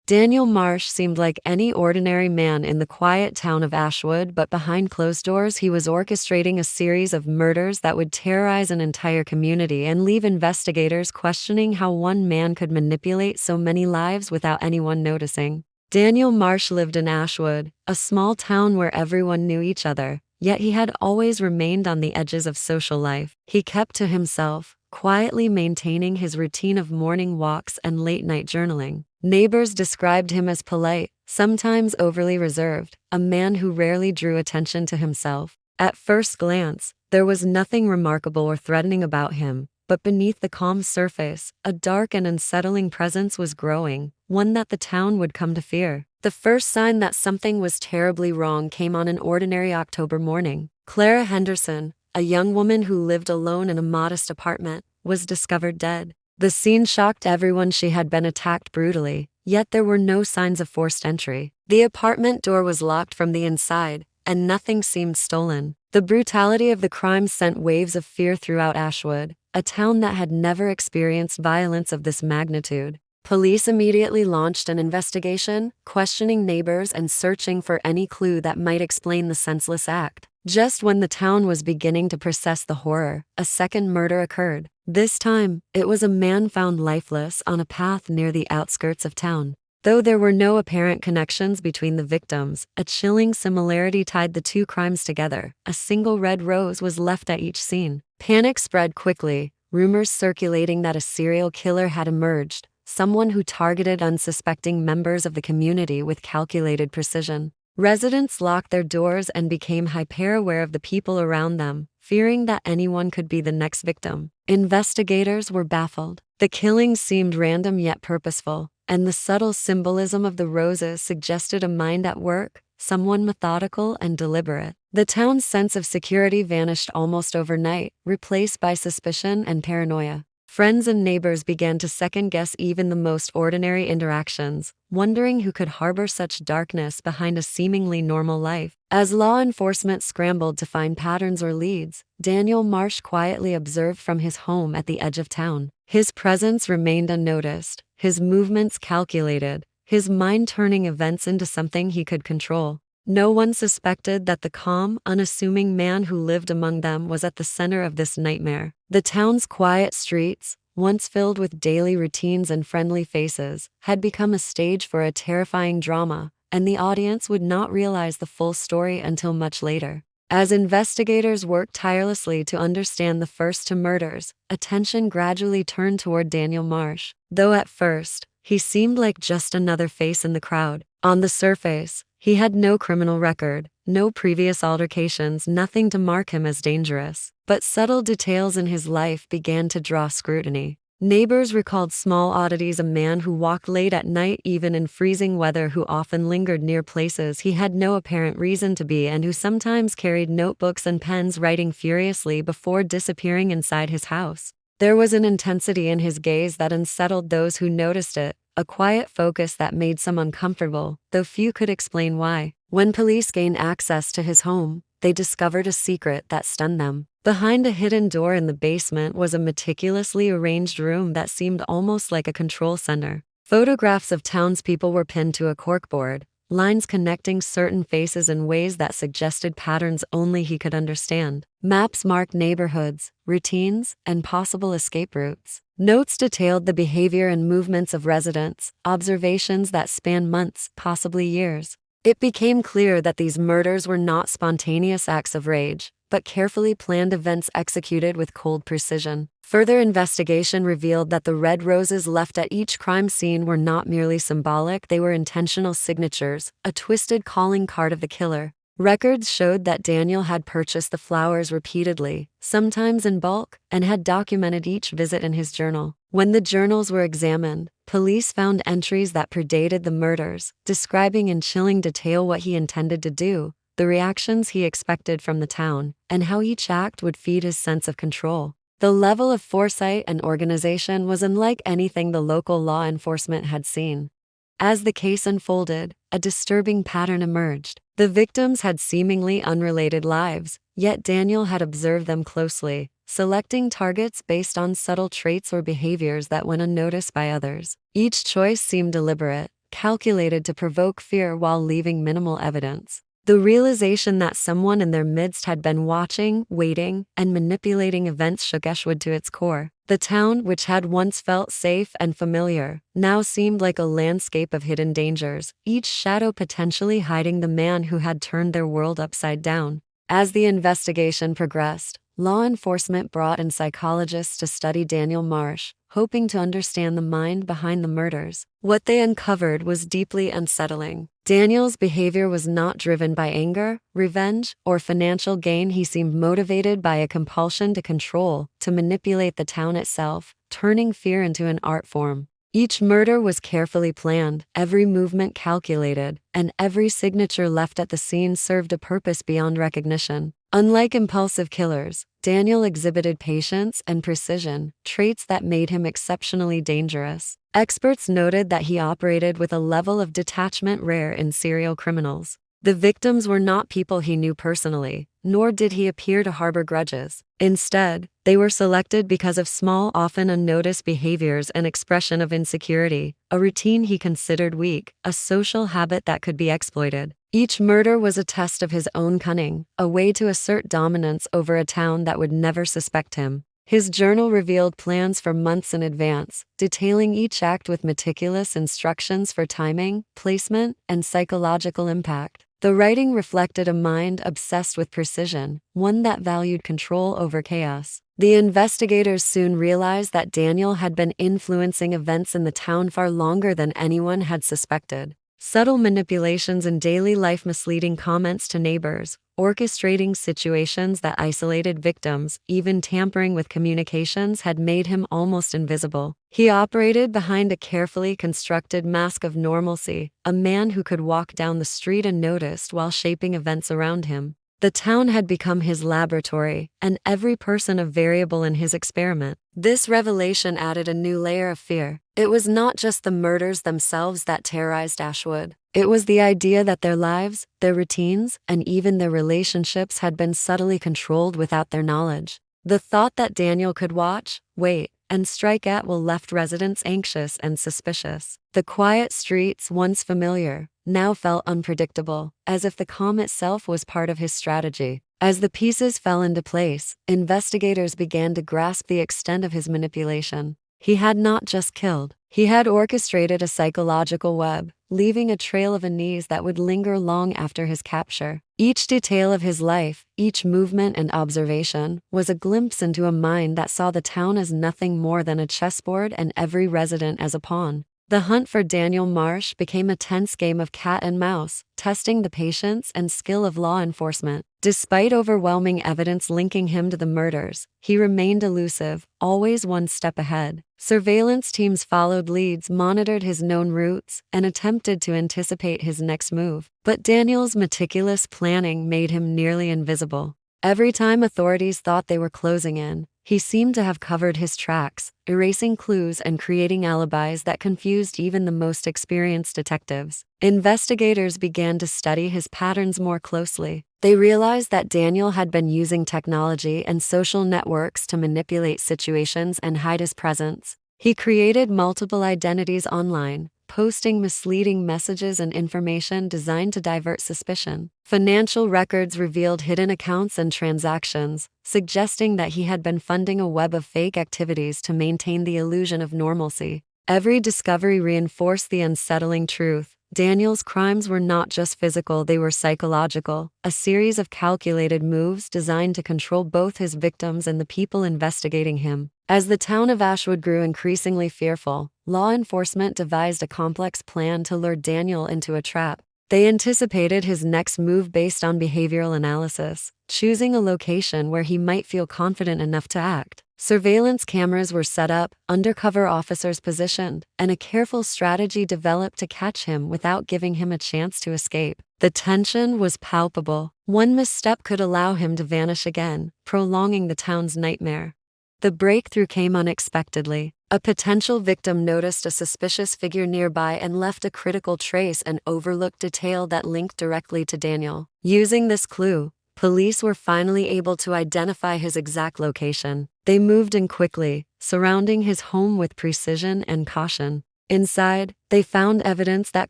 Daniel Marsh seemed like any ordinary man in the quiet town of Ashwood, but behind closed doors he was orchestrating a series of murders that would terrorize an entire community and leave investigators questioning how one man could manipulate so many lives without anyone noticing. Daniel Marsh lived in Ashwood, a small town where everyone knew each other, yet he had always remained on the edges of social life. He kept to himself, quietly maintaining his routine of morning walks and late-night journaling. Neighbors described him as polite, sometimes overly reserved, a man who rarely drew attention to himself. At first glance, there was nothing remarkable or threatening about him, but beneath the calm surface, a dark and unsettling presence was growing, one that the town would come to fear. The first sign that something was terribly wrong came on an ordinary October morning. Clara Henderson, a young woman who lived alone in a modest apartment, was discovered dead. The scene shocked everyone. She had been attacked brutally, yet there were no signs of forced entry. The apartment door was locked from the inside, and nothing seemed stolen. The brutality of the crime sent waves of fear throughout Ashwood, a town that had never experienced violence of this magnitude. Police immediately launched an investigation, questioning neighbors and searching for any clue that might explain the senseless act. Just when the town was beginning to process the horror, a second murder occurred. This time, it was a man found lifeless on a path near the outskirts of town. Though there were no apparent connections between the victims, a chilling similarity tied the two crimes together. A single red rose was left at each scene. Panic spread quickly, rumors circulating that a serial killer had emerged, someone who targeted unsuspecting members of the community with calculated precision. Residents locked their doors and became hyper-aware of the people around them, fearing that anyone could be the next victim. Investigators were baffled. The killings seemed random yet purposeful, and the subtle symbolism of the roses suggested a mind at work, someone methodical and deliberate. The town's sense of security vanished almost overnight, replaced by suspicion and paranoia. Friends and neighbors began to second-guess even the most ordinary interactions, wondering who could harbor such darkness behind a seemingly normal life. As law enforcement scrambled to find patterns or leads, Daniel Marsh quietly observed from his home at the edge of town. His presence remained unnoticed, his movements calculated, his mind turning events into something he could control. No one suspected that the calm, unassuming man who lived among them was at the center of this nightmare. The town's quiet streets, once filled with daily routines and friendly faces, had become a stage for a terrifying drama, and the audience would not realize the full story until much later. As investigators worked tirelessly to understand the first two murders, attention gradually turned toward Daniel Marsh. Though at first, he seemed like just another face in the crowd. On the surface, he had no criminal record, no previous altercations, nothing to mark him as dangerous. But subtle details in his life began to draw scrutiny. Neighbors recalled small oddities: a man who walked late at night even in freezing weather, who often lingered near places he had no apparent reason to be, and who sometimes carried notebooks and pens, writing furiously before disappearing inside his house. There was an intensity in his gaze that unsettled those who noticed it, a quiet focus that made some uncomfortable, though few could explain why. When police gained access to his home, they discovered a secret that stunned them. Behind a hidden door in the basement was a meticulously arranged room that seemed almost like a control center. Photographs of townspeople were pinned to a corkboard, lines connecting certain faces in ways that suggested patterns only he could understand. Maps marked neighborhoods, routines, and possible escape routes. Notes detailed the behavior and movements of residents, observations that spanned months, possibly years. It became clear that these murders were not spontaneous acts of rage, but carefully planned events executed with cold precision. Further investigation revealed that the red roses left at each crime scene were not merely symbolic, they were intentional signatures, a twisted calling card of the killer. Records showed that Daniel had purchased the flowers repeatedly, sometimes in bulk, and had documented each visit in his journal. When the journals were examined, police found entries that predated the murders, describing in chilling detail what he intended to do, the reactions he expected from the town, and how each act would feed his sense of control. The level of foresight and organization was unlike anything the local law enforcement had seen. As the case unfolded, a disturbing pattern emerged. The victims had seemingly unrelated lives, yet Daniel had observed them closely, selecting targets based on subtle traits or behaviors that went unnoticed by others. Each choice seemed deliberate, calculated to provoke fear while leaving minimal evidence. The realization that someone in their midst had been watching, waiting, and manipulating events shook Ashwood to its core. The town, which had once felt safe and familiar, now seemed like a landscape of hidden dangers, each shadow potentially hiding the man who had turned their world upside down. As the investigation progressed, law enforcement brought in psychologists to study Daniel Marsh, hoping to understand the mind behind the murders. What they uncovered was deeply unsettling. Daniel's behavior was not driven by anger, revenge, or financial gain. He seemed motivated by a compulsion to control, to manipulate the town itself, turning fear into an art form. Each murder was carefully planned, every movement calculated, and every signature left at the scene served a purpose beyond recognition. Unlike impulsive killers, Daniel exhibited patience and precision, traits that made him exceptionally dangerous. Experts noted that he operated with a level of detachment rare in serial criminals. The victims were not people he knew personally, nor did he appear to harbor grudges. Instead, they were selected because of small, often unnoticed behaviors and expression of insecurity, a routine he considered weak, a social habit that could be exploited. Each murder was a test of his own cunning, a way to assert dominance over a town that would never suspect him. His journal revealed plans for months in advance, detailing each act with meticulous instructions for timing, placement, and psychological impact. The writing reflected a mind obsessed with precision, one that valued control over chaos. The investigators soon realized that Daniel had been influencing events in the town far longer than anyone had suspected. Subtle manipulations in daily life, misleading comments to neighbors, orchestrating situations that isolated victims, even tampering with communications had made him almost invisible. He operated behind a carefully constructed mask of normalcy, a man who could walk down the street unnoticed while shaping events around him. The town had become his laboratory, and every person a variable in his experiment. This revelation added a new layer of fear. It was not just the murders themselves that terrorized Ashwood. It was the idea that their lives, their routines, and even their relationships had been subtly controlled without their knowledge. The thought that Daniel could watch, wait, and strike at will left residents anxious and suspicious. The quiet streets, once familiar, now felt unpredictable, as if the calm itself was part of his strategy. As the pieces fell into place, investigators began to grasp the extent of his manipulation. He had not just killed, he had orchestrated a psychological web, leaving a trail of unease that would linger long after his capture. Each detail of his life, each movement and observation, was a glimpse into a mind that saw the town as nothing more than a chessboard and every resident as a pawn. The hunt for Daniel Marsh became a tense game of cat and mouse, testing the patience and skill of law enforcement. Despite overwhelming evidence linking him to the murders, he remained elusive, always one step ahead. Surveillance teams followed leads, monitored his known routes, and attempted to anticipate his next move. But Daniel's meticulous planning made him nearly invisible. Every time authorities thought they were closing in, he seemed to have covered his tracks, erasing clues and creating alibis that confused even the most experienced detectives. Investigators began to study his patterns more closely. They realized that Daniel had been using technology and social networks to manipulate situations and hide his presence. He created multiple identities online, posting misleading messages and information designed to divert suspicion. Financial records revealed hidden accounts and transactions, suggesting that he had been funding a web of fake activities to maintain the illusion of normalcy. Every discovery reinforced the unsettling truth. Daniel's crimes were not just physical, they were psychological, a series of calculated moves designed to control both his victims and the people investigating him. As the town of Ashwood grew increasingly fearful, law enforcement devised a complex plan to lure Daniel into a trap. They anticipated his next move based on behavioral analysis, choosing a location where he might feel confident enough to act. Surveillance cameras were set up, undercover officers positioned, and a careful strategy developed to catch him without giving him a chance to escape. The tension was palpable. One misstep could allow him to vanish again, prolonging the town's nightmare. The breakthrough came unexpectedly. A potential victim noticed a suspicious figure nearby and left a critical trace, an overlooked detail that linked directly to Daniel. Using this clue, police were finally able to identify his exact location. They moved in quickly, surrounding his home with precision and caution. Inside, they found evidence that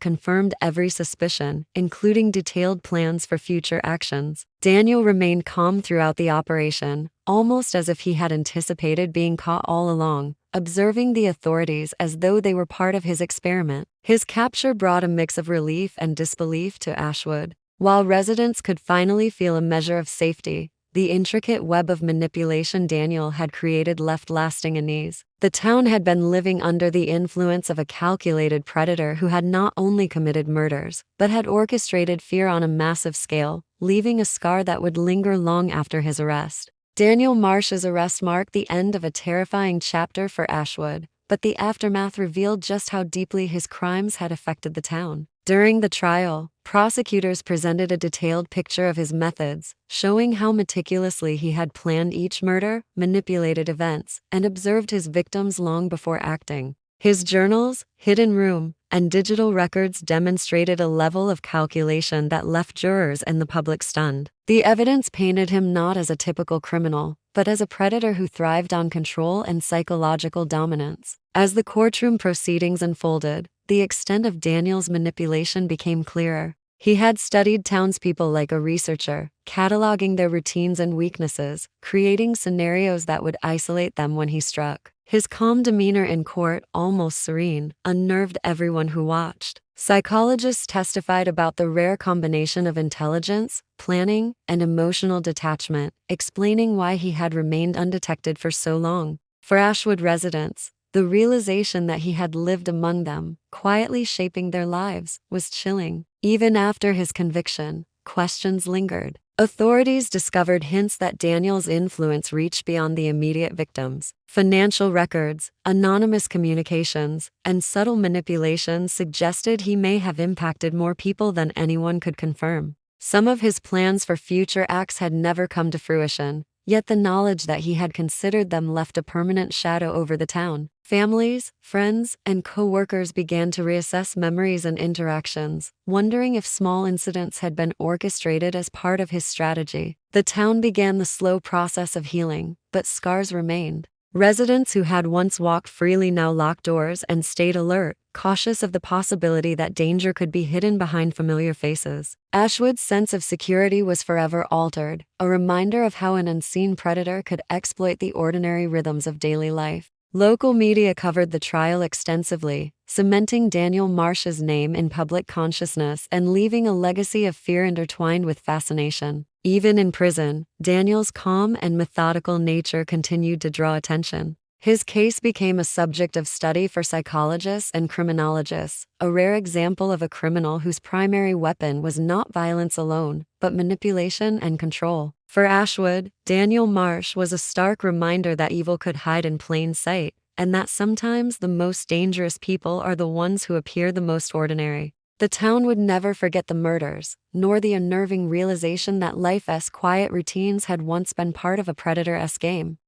confirmed every suspicion, including detailed plans for future actions. Daniel remained calm throughout the operation, almost as if he had anticipated being caught all along, observing the authorities as though they were part of his experiment. His capture brought a mix of relief and disbelief to Ashwood. While residents could finally feel a measure of safety, the intricate web of manipulation Daniel had created left lasting unease. The town had been living under the influence of a calculated predator who had not only committed murders, but had orchestrated fear on a massive scale, leaving a scar that would linger long after his arrest. Daniel Marsh's arrest marked the end of a terrifying chapter for Ashwood, but the aftermath revealed just how deeply his crimes had affected the town. During the trial, prosecutors presented a detailed picture of his methods, showing how meticulously he had planned each murder, manipulated events, and observed his victims long before acting. His journals, hidden room, and digital records demonstrated a level of calculation that left jurors and the public stunned. The evidence painted him not as a typical criminal, but as a predator who thrived on control and psychological dominance. As the courtroom proceedings unfolded, the extent of Daniel's manipulation became clearer. He had studied townspeople like a researcher, cataloging their routines and weaknesses, creating scenarios that would isolate them when he struck. His calm demeanor in court, almost serene, unnerved everyone who watched. Psychologists testified about the rare combination of intelligence, planning, and emotional detachment, explaining why he had remained undetected for so long. For Ashwood residents, the realization that he had lived among them, quietly shaping their lives, was chilling. Even after his conviction, questions lingered. Authorities discovered hints that Daniel's influence reached beyond the immediate victims. Financial records, anonymous communications, and subtle manipulations suggested he may have impacted more people than anyone could confirm. Some of his plans for future acts had never come to fruition, yet the knowledge that he had considered them left a permanent shadow over the town. Families, friends, and co-workers began to reassess memories and interactions, wondering if small incidents had been orchestrated as part of his strategy. The town began the slow process of healing, but scars remained. Residents who had once walked freely now locked doors and stayed alert, cautious of the possibility that danger could be hidden behind familiar faces. Ashwood's sense of security was forever altered, a reminder of how an unseen predator could exploit the ordinary rhythms of daily life. Local media covered the trial extensively, cementing Daniel Marsh's name in public consciousness and leaving a legacy of fear intertwined with fascination. Even in prison, Daniel's calm and methodical nature continued to draw attention. His case became a subject of study for psychologists and criminologists, a rare example of a criminal whose primary weapon was not violence alone, but manipulation and control. For Ashwood, Daniel Marsh was a stark reminder that evil could hide in plain sight, and that sometimes the most dangerous people are the ones who appear the most ordinary. The town would never forget the murders, nor the unnerving realization that life's quiet routines had once been part of a predator-esque game.